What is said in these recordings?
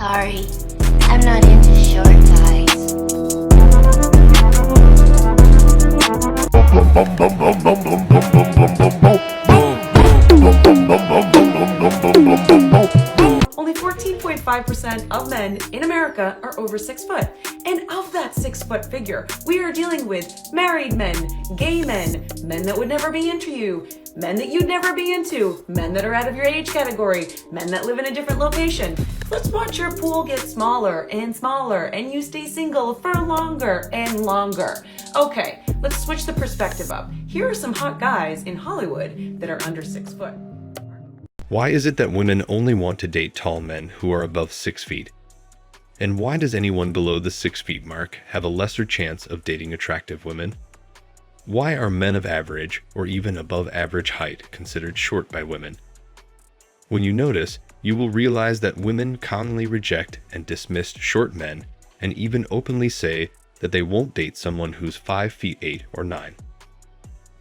Sorry, I'm not into short guys. Only 14.5% of men in America are over 6 foot. And of that 6 foot figure, we are dealing with married men, gay men, men that would never be into you, men that you'd never be into, men that are out of your age category, men that live in a different location. Let's watch your pool get smaller and smaller and you stay single for longer and longer. Okay, let's switch the perspective up. Here are some hot guys in Hollywood that are under 6 foot. Why is it that women only want to date tall men who are above 6 feet? And why does anyone below the 6 feet mark have a lesser chance of dating attractive women? Why are men of average or even above average height considered short by women? When you notice, you will realize that women commonly reject and dismiss short men and even openly say that they won't date someone who's 5 feet 8 or 9.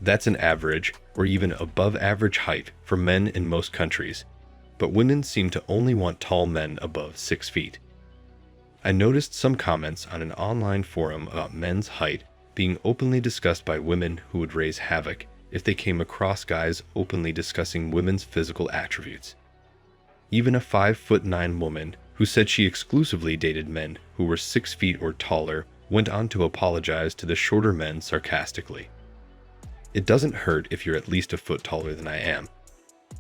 That's an average or even above average height for men in most countries, but women seem to only want tall men above 6 feet. I noticed some comments on an online forum about men's height being openly discussed by women who would raise havoc if they came across guys openly discussing women's physical attributes. Even a 5'9" woman who said she exclusively dated men who were 6 feet or taller went on to apologize to the shorter men sarcastically. "It doesn't hurt if you're at least a foot taller than I am,"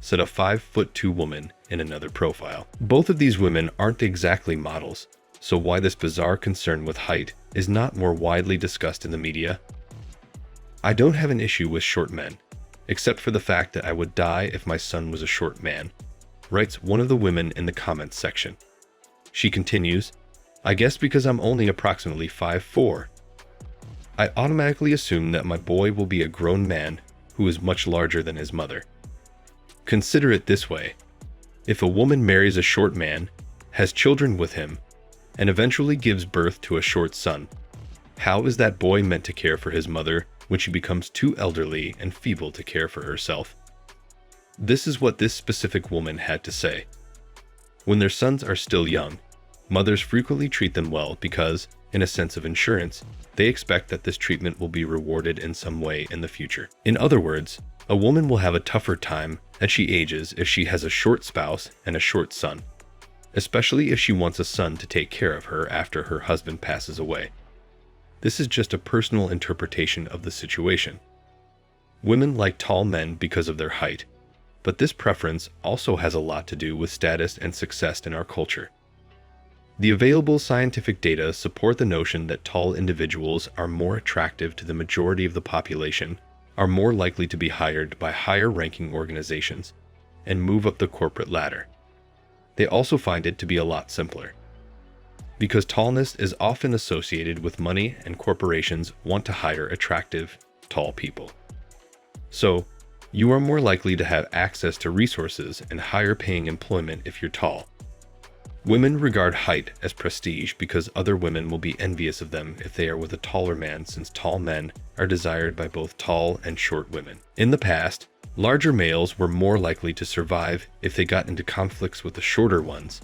said a 5'2" woman in another profile. Both of these women aren't exactly models, so why this bizarre concern with height is not more widely discussed in the media? I don't have an issue with short men, except for the fact that I would die if my son was a short man, writes one of the women in the comments section. She continues, "I guess because I'm only approximately 5'4". I automatically assume that my boy will be a grown man who is much larger than his mother. Consider it this way. If a woman marries a short man, has children with him, and eventually gives birth to a short son, how is that boy meant to care for his mother when she becomes too elderly and feeble to care for herself?" This is what this specific woman had to say. When their sons are still young, mothers frequently treat them well because, in a sense of insurance, they expect that this treatment will be rewarded in some way in the future. In other words, a woman will have a tougher time as she ages if she has a short spouse and a short son, especially if she wants a son to take care of her after her husband passes away. This is just a personal interpretation of the situation. Women like tall men because of their height, but this preference also has a lot to do with status and success in our culture. The available scientific data support the notion that tall individuals are more attractive to the majority of the population, are more likely to be hired by higher-ranking organizations, and move up the corporate ladder. They also find it to be a lot simpler. Because tallness is often associated with money and corporations want to hire attractive, tall people. So, you are more likely to have access to resources and higher-paying employment if you're tall. Women regard height as prestige because other women will be envious of them if they are with a taller man, since tall men are desired by both tall and short women. In the past, larger males were more likely to survive if they got into conflicts with the shorter ones.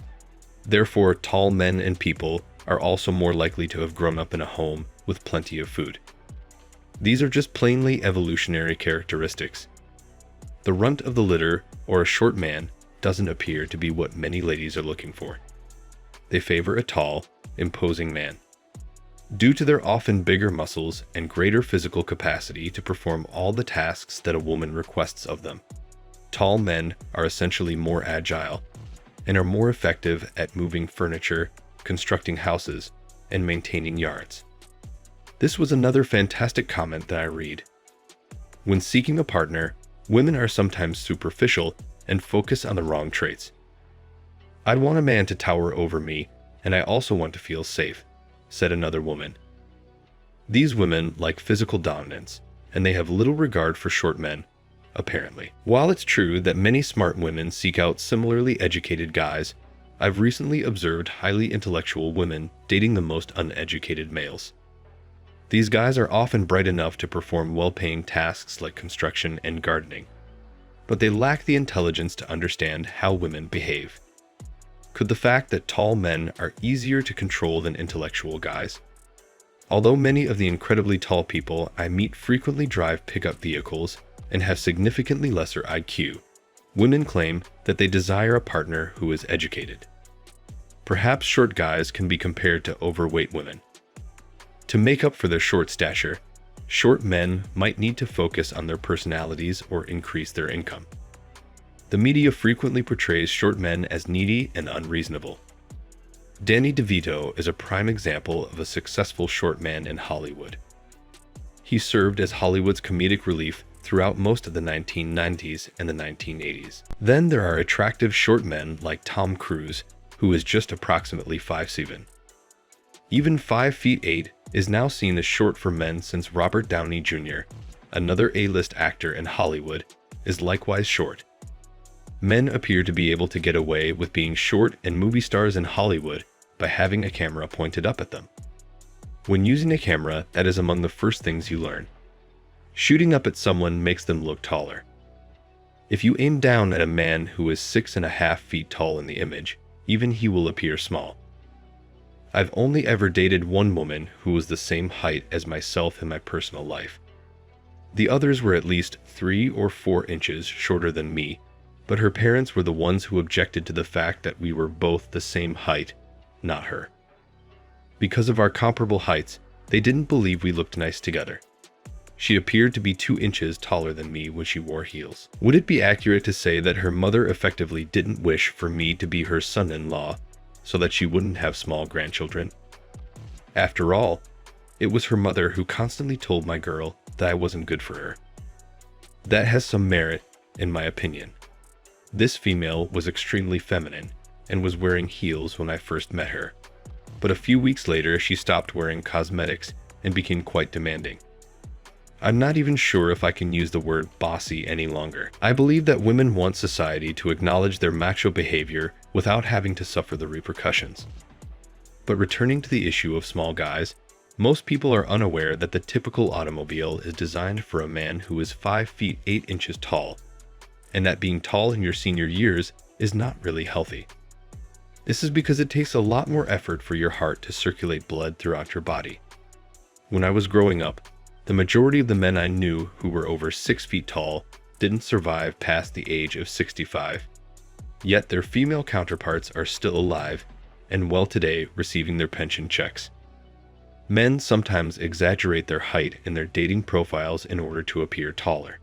Therefore, tall men and people are also more likely to have grown up in a home with plenty of food. These are just plainly evolutionary characteristics. The runt of the litter, or a short man, doesn't appear to be what many ladies are looking for. They favor a tall, imposing man. Due to their often bigger muscles and greater physical capacity to perform all the tasks that a woman requests of them, tall men are essentially more agile and are more effective at moving furniture, constructing houses, and maintaining yards. This was another fantastic comment that I read. When seeking a partner, women are sometimes superficial and focus on the wrong traits. "I'd want a man to tower over me, and I also want to feel safe," said another woman. These women like physical dominance, and they have little regard for short men, apparently. While it's true that many smart women seek out similarly educated guys, I've recently observed highly intellectual women dating the most uneducated males. These guys are often bright enough to perform well-paying tasks like construction and gardening, but they lack the intelligence to understand how women behave. Could the fact that tall men are easier to control than intellectual guys? Although many of the incredibly tall people I meet frequently drive pickup vehicles and have significantly lesser IQ, women claim that they desire a partner who is educated. Perhaps short guys can be compared to overweight women. To make up for their short stature, short men might need to focus on their personalities or increase their income. The media frequently portrays short men as needy and unreasonable. Danny DeVito is a prime example of a successful short man in Hollywood. He served as Hollywood's comedic relief throughout most of the 1990s and the 1980s. Then there are attractive short men like Tom Cruise, who is just approximately 5'7". Even 5'8" is now seen as short for men since Robert Downey Jr., another A-list actor in Hollywood, is likewise short. Men appear to be able to get away with being short and movie stars in Hollywood by having a camera pointed up at them. When using a camera, that is among the first things you learn. Shooting up at someone makes them look taller. If you aim down at a man who is 6.5 feet tall in the image, even he will appear small. I've only ever dated one woman who was the same height as myself in my personal life. The others were at least 3 or 4 inches shorter than me, but her parents were the ones who objected to the fact that we were both the same height, not her. Because of our comparable heights, they didn't believe we looked nice together. She appeared to be 2 inches taller than me when she wore heels. Would it be accurate to say that her mother effectively didn't wish for me to be her son-in-law so that she wouldn't have small grandchildren? After all, it was her mother who constantly told my girl that I wasn't good for her. That has some merit, in my opinion. This female was extremely feminine and was wearing heels when I first met her, but a few weeks later she stopped wearing cosmetics and became quite demanding. I'm not even sure if I can use the word bossy any longer. I believe that women want society to acknowledge their macho behavior without having to suffer the repercussions. But returning to the issue of small guys, most people are unaware that the typical automobile is designed for a man who is 5 feet 8 inches tall, and that being tall in your senior years is not really healthy. This is because it takes a lot more effort for your heart to circulate blood throughout your body. When I was growing up, the majority of the men I knew who were over 6 feet tall didn't survive past the age of 65. Yet their female counterparts are still alive and well today, receiving their pension checks. Men sometimes exaggerate their height in their dating profiles in order to appear taller.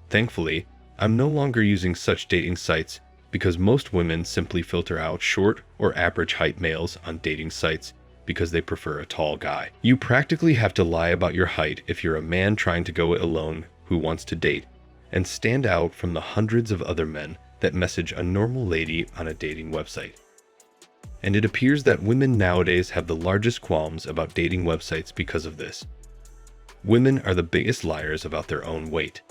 Thankfully, I'm no longer using such dating sites because most women simply filter out short or average height males on dating sites because they prefer a tall guy. You practically have to lie about your height if you're a man trying to go it alone who wants to date, and stand out from the hundreds of other men that message a normal lady on a dating website. And it appears that women nowadays have the largest qualms about dating websites because of this. Women are the biggest liars about their own weight.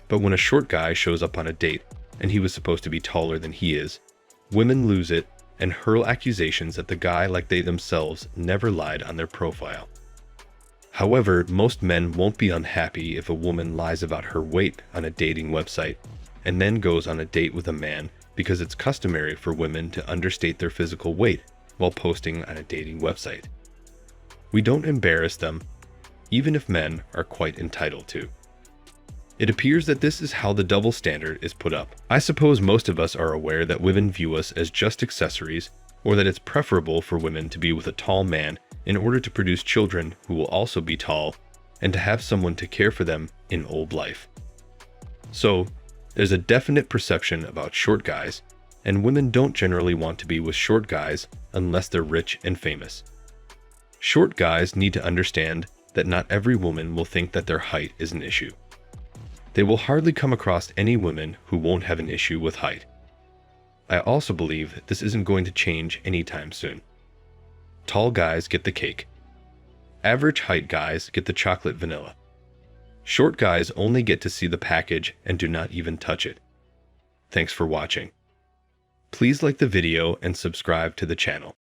But when a short guy shows up on a date and he was supposed to be taller than he is, women lose it and hurl accusations at the guy like they themselves never lied on their profile. However, most men won't be unhappy if a woman lies about her weight on a dating website and then goes on a date with a man because it's customary for women to understate their physical weight while posting on a dating website. We don't embarrass them, even if men are quite entitled to. It appears that this is how the double standard is put up. I suppose most of us are aware that women view us as just accessories, or that it's preferable for women to be with a tall man in order to produce children who will also be tall, and to have someone to care for them in old life. So, there's a definite perception about short guys, and women don't generally want to be with short guys unless they're rich and famous. Short guys need to understand that not every woman will think that their height is an issue. They will hardly come across any women who won't have an issue with height. I also believe this isn't going to change anytime soon. Tall guys get the cake. Average height guys get the chocolate vanilla. Short guys only get to see the package and do not even touch it. Thanks for watching. Please like the video and subscribe to the channel.